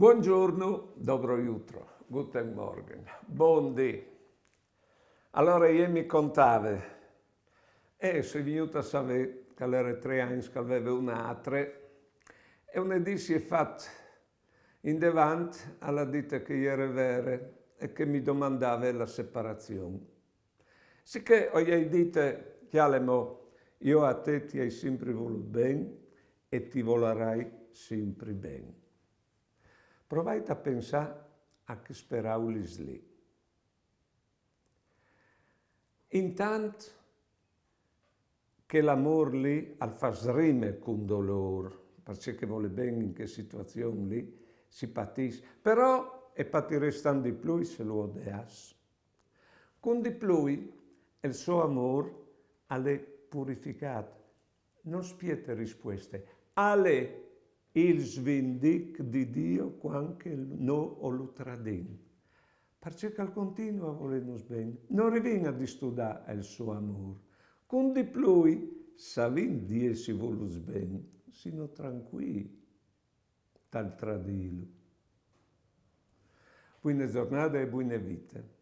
Buongiorno, dobro jutro, guten Morgen, buondì. Allora, io mi contava, e se venuto a sapere che era 3 anni che aveva un'altra, e una di si è fatta in davanti alla dita che era vera e che mi domandava la separazione. Sicché ho detto, chialemo, io a te ti hai sempre voluto bene e ti volerai sempre bene. Provate a pensare a che speravo lì. Intanto che l'amore lì al fa srime con dolore, perché vuole bene in che situazione lì si patisce, però e patire stanno di più se lo odias. Con di più il suo amore alle purificato, non spiete risposte, alle il svindic di Dio quando no o lo tradin. Perché al continuo a volernos bene, non riviene a studiare il suo amore. Con di più, savin Dio si volus bene, sino tranquilli dal tradilo. Buone giornate e buone vite.